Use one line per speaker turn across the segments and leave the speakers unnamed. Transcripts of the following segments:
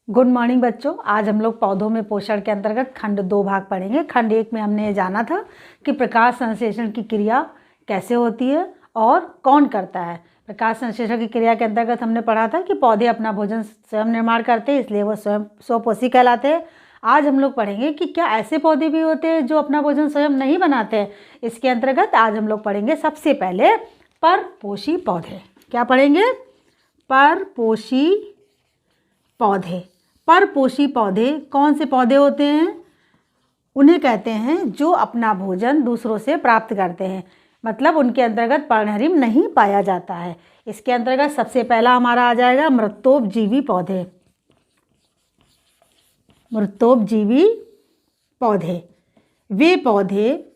Good morning बच्चों। आज हम लोग पौधों में पोषण के अंतर्गत खंड 2 भाग पढ़ेंगे। खंड 1 में हमने ये जाना था कि प्रकाश संश्लेषण की क्रिया कैसे होती है और कौन करता है। प्रकाश संश्लेषण की क्रिया के अंतर्गत हमने पढ़ा था कि पौधे अपना भोजन स्वयं निर्माण करते हैं, इसलिए वो स्वयं स्वपोषी कहलाते हैं। आज हम लोग पढ़ेंगे कि क्या ऐसे पौधे भी होते हैं जो अपना भोजन स्वयं नहीं बनाते हैं। इसके अंतर्गत आज हम लोग पढ़ेंगे सबसे पहले परपोषी पौधे। क्या पढ़ेंगे? परपोषी पौधे। परपोषी पौधे कौन से पौधे होते हैं? उन्हें कहते हैं जो अपना भोजन दूसरों से प्राप्त करते हैं, मतलब उनके अंतर्गत पर्णहरिम नहीं पाया जाता है। इसके अंतर्गत सबसे पहला हमारा आ जाएगा मृतोपजीवी पौधे। मृतोपजीवी पौधे वे पौधे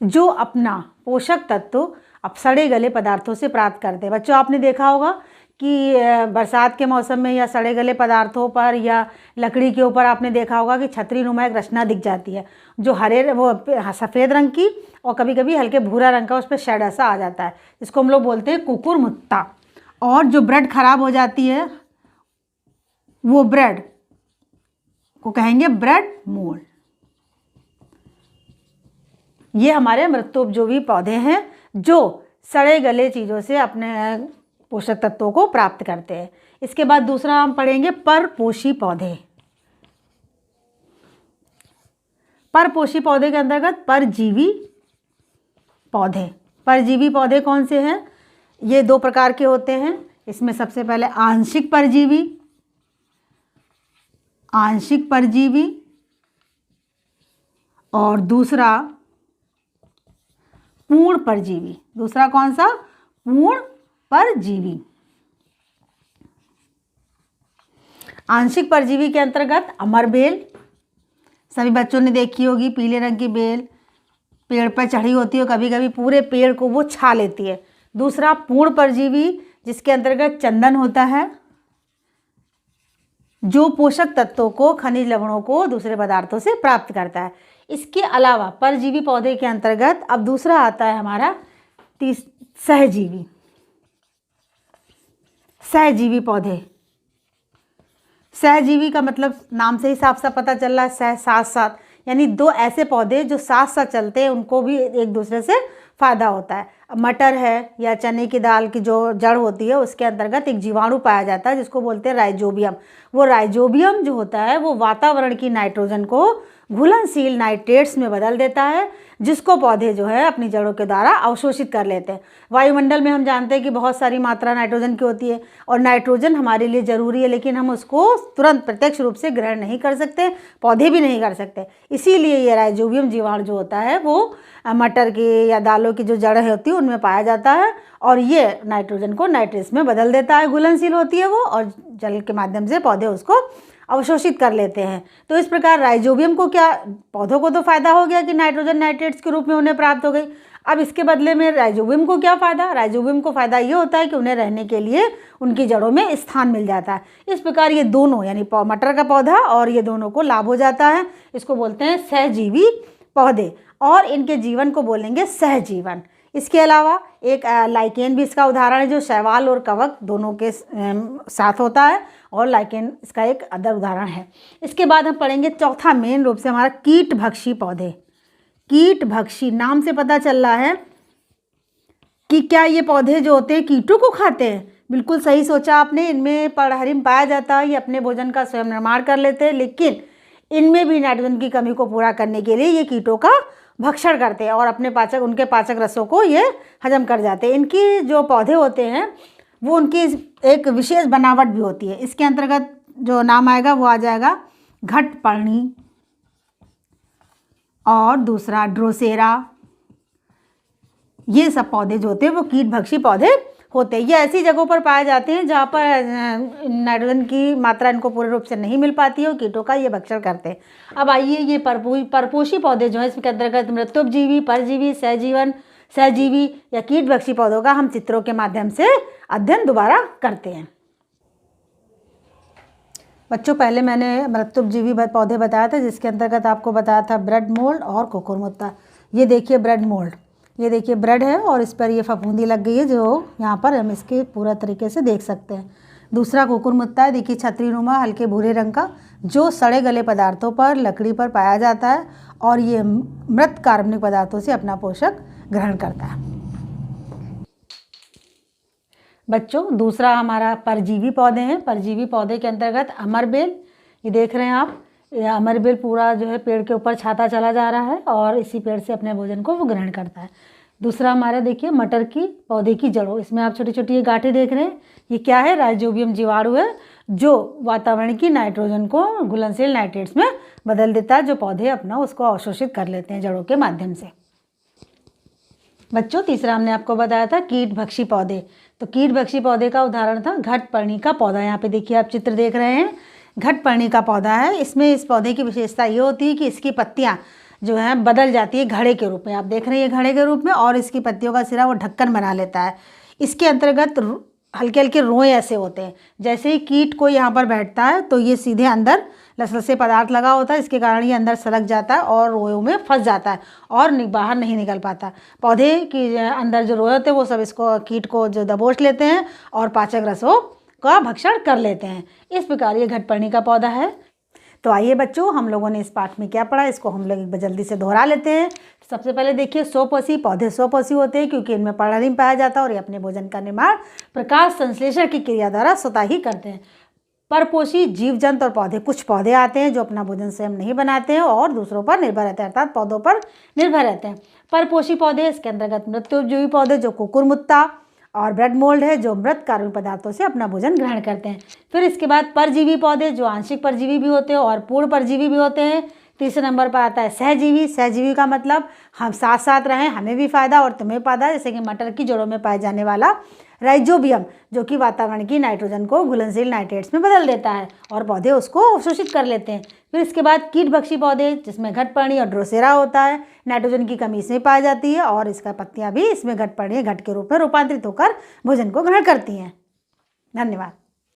जो अपना पोषक तत्व अब सड़े गले पदार्थों से प्राप्त करते हैं। बच्चों, आपने देखा होगा कि बरसात के मौसम में या सड़े गले पदार्थों पर या लकड़ी के ऊपर आपने देखा होगा कि छतरी नुमा एक रचना दिख जाती है, जो वो सफ़ेद रंग की और कभी कभी हल्के भूरा रंग का उस पर शेड ऐसा आ जाता है, जिसको हम लोग बोलते हैं कुकुरमुत्ता। और जो ब्रेड खराब हो जाती है वो ब्रेड को कहेंगे ब्रेड मोल्ड। ये हमारे मृतोपजीवी पौधे हैं जो सड़े गले चीज़ों से अपने पोषक तत्वों को प्राप्त करते हैं। इसके बाद दूसरा हम पढ़ेंगे परपोषी पौधे। परपोषी पौधे के अंतर्गत परजीवी पौधे। परजीवी पौधे कौन से हैं? ये 2 प्रकार के होते हैं। इसमें सबसे पहले आंशिक परजीवी, आंशिक परजीवी, और दूसरा पूर्ण परजीवी। दूसरा कौन सा? पूर्ण परजीवी। आंशिक परजीवी के अंतर्गत अमर बेल, सभी बच्चों ने देखी होगी, पीले रंग की बेल पेड़ पर चढ़ी होती है, कभी कभी पूरे पेड़ को वो छा लेती है। दूसरा पूर्ण परजीवी, जिसके अंतर्गत चंदन होता है, जो पोषक तत्वों को, खनिज लवणों को दूसरे पदार्थों से प्राप्त करता है। इसके अलावा परजीवी पौधे के अंतर्गत अब दूसरा आता है हमारा सहजीवी। सहजीवी पौधे। सहजीवी का मतलब नाम से ही साफ साफ पता चल रहा है, सह साथ साथ, यानी 2 ऐसे पौधे जो साथ साथ चलते हैं, उनको भी एक दूसरे से फ़ायदा होता है। मटर है या चने की दाल की जो जड़ होती है, उसके अंतर्गत एक जीवाणु पाया जाता है जिसको बोलते हैं राइजोबियम। वो राइजोबियम जो होता है वो वातावरण की नाइट्रोजन को घुलनशील नाइट्रेट्स में बदल देता है, जिसको पौधे जो है अपनी जड़ों के द्वारा अवशोषित कर लेते हैं। वायुमंडल में हम जानते हैं कि बहुत सारी मात्रा नाइट्रोजन की होती है और नाइट्रोजन हमारे लिए ज़रूरी है, लेकिन हम उसको तुरंत प्रत्यक्ष रूप से ग्रहण नहीं कर सकते, पौधे भी नहीं कर सकते। इसीलिए ये राइजोबियम जीवाणु जो होता है वो मटर की या दालों की जो जड़ें होती है उनमें पाया जाता है, और ये नाइट्रोजन को नाइट्रेट्स में बदल देता है, घुलनशील होती है वो, और जल के माध्यम से पौधे उसको अवशोषित कर लेते हैं। तो इस प्रकार राइजोबियम को क्या, पौधों को तो फायदा हो गया कि नाइट्रोजन नाइट्रेट्स के रूप में उन्हें प्राप्त हो गई। अब इसके बदले में राइजोबियम को क्या फ़ायदा? राइजोबियम को फ़ायदा ये होता है कि उन्हें रहने के लिए उनकी जड़ों में स्थान मिल जाता है। इस प्रकार ये दोनों, यानी मटर का पौधा और ये दोनों को लाभ हो जाता है। इसको बोलते हैं सहजीवी पौधे, और इनके जीवन को बोलेंगे सहजीवन। इसके अलावा एक लाइकेन भी इसका उदाहरण है, जो शैवाल और कवक दोनों के साथ होता है, और लाइकेन इसका एक अदर उदाहरण है। इसके बाद हम पढ़ेंगे चौथा मेन रूप से हमारा कीटभक्षी पौधे। कीटभक्षी, नाम से पता चल रहा है कि क्या ये पौधे जो होते हैं कीटों को खाते हैं? बिल्कुल सही सोचा आपने। इनमें पर्णहरिम पाया जाता है, ये अपने भोजन का स्वयं निर्माण कर लेते हैं, लेकिन इनमें भी नाइट्रोजन की कमी को पूरा करने के लिए ये कीटों का भक्षण करते हैं और अपने उनके पाचक रसों को ये हजम कर जाते हैं। इनकी जो पौधे होते हैं वो उनकी एक विशेष बनावट भी होती है। इसके अंतर्गत जो नाम आएगा वो आ जाएगा घटपर्णी, और दूसरा ड्रोसेरा। ये सब पौधे जो होते हैं वो कीटभक्षी पौधे होते हैं। ये ऐसी जगहों पर पाए जाते हैं जहाँ पर नाइट्रोजन की मात्रा इनको पूर्ण रूप से नहीं मिल पाती है, और कीटों का ये भक्षण करते हैं। अब आइए ये परपोषी पौधे जो है, इसके अंतर्गत मृतोपजीवी, परजीवी, सहजीवी या कीटभक्षी पौधों का हम चित्रों के माध्यम से अध्ययन दोबारा करते हैं। बच्चों, पहले मैंने मृतोपजीवी पौधे बताया था, जिसके अंतर्गत आपको बताया था ब्रेड मोल्ड और कुकुरमुत्ता। ये देखिए ब्रेड मोल्ड, ये देखिए ब्रेड है और इस पर ये फफूंदी लग गई है, जो यहाँ पर हम इसके पूरा तरीके से देख सकते हैं। दूसरा कुकुरमुत्ता है, देखिए छतरीनुमा हल्के भूरे रंग का, जो सड़े गले पदार्थों पर, लकड़ी पर पाया जाता है और ये मृत कार्बनिक पदार्थों से अपना पोषक ग्रहण करता है। बच्चों, दूसरा हमारा परजीवी पौधे हैं। परजीवी पौधे के अंतर्गत अमरबेल, ये देख रहे हैं आप, ये अमरबेल पूरा जो है पेड़ के ऊपर छाता चला जा रहा है और इसी पेड़ से अपने भोजन को वो ग्रहण करता है। दूसरा हमारा देखिए मटर की पौधे की जड़ों, इसमें आप छोटी छोटी ये गांठें देख रहे हैं, ये क्या है? राइजोबियम जीवाणु है, जो वातावरण की नाइट्रोजन को घुलनशील नाइट्रेट्स में बदल देता है, जो पौधे अपना उसको अवशोषित कर लेते हैं जड़ों के माध्यम से। बच्चों, तीसरा हमने आपको बताया था कीटभक्षी पौधे। तो कीटभक्षी पौधे का उदाहरण था घटपर्णी का पौधा। यहाँ पे देखिए आप चित्र देख रहे हैं, घटपर्णी का पौधा है। इसमें इस पौधे की विशेषता ये होती है कि इसकी पत्तियाँ जो हैं बदल जाती है घड़े के रूप में। आप देख रहे हैं ये घड़े के रूप में, और इसकी पत्तियों का सिरा वो ढक्कन बना लेता है। इसके अंतर्गत हल्के हल्के रोए ऐसे होते हैं, जैसे ही कीट को यहाँ पर बैठता है तो ये सीधे अंदर लसलसे पदार्थ लगा होता है, इसके कारण ये अंदर सलग जाता है और रोयों में फंस जाता है और बाहर नहीं निकल पाता। पौधे के अंदर जो रोए होते हैं वो सब इसको कीट को जो दबोच लेते हैं और पाचक रसों का भक्षण कर लेते हैं। इस प्रकार ये घटपर्णी का पौधा है। तो आइए बच्चों, हम लोगों ने इस पाठ में क्या पढ़ा, इसको हम लोग एक बार जल्दी से दोहरा लेते हैं। सबसे पहले देखिए स्वपोषी पौधे स्वपोषी होते हैं क्योंकि इनमें पर्णलिम पाया जाता है और ये अपने भोजन का निर्माण प्रकाश संश्लेषण की क्रिया द्वारा स्वतः ही करते हैं। परपोषी जीव जंतु और पौधे, कुछ पौधे आते हैं जो अपना भोजन स्वयं नहीं बनाते हैं और दूसरों पर निर्भर रहते हैं, अर्थात पौधों पर निर्भर रहते हैं। परपोषी पौधे, इसके अंतर्गत मृत्युपजीवी पौधे जो कुकुरमुत्ता और ब्रेड मोल्ड है, जो मृत कार्बनिक पदार्थों से अपना भोजन ग्रहण करते हैं। फिर इसके बाद परजीवी पौधे जो आंशिक परजीवी भी होते हैं और पूर्ण परजीवी भी होते हैं। तीसरे नंबर पर आता है सहजीवी। सहजीवी का मतलब हम साथ साथ रहें, हमें भी फायदा और तुम्हें फायदा, जैसे कि मटर की जड़ों में पाए जाने वाला राइजोबियम, जो कि वातावरण की नाइट्रोजन को घुलनशील नाइट्रेट्स में बदल देता है और पौधे उसको अवशोषित कर लेते हैं। फिर इसके बाद कीटभक्षी पौधे, जिसमें घटपर्णी और ड्रोसेरा होता है, नाइट्रोजन की कमी इसमें पाई जाती है और इसका पत्तियां भी इसमें घटपर्णी घट के रूप में रूपांतरित होकर भोजन को ग्रहण करती हैं। धन्यवाद।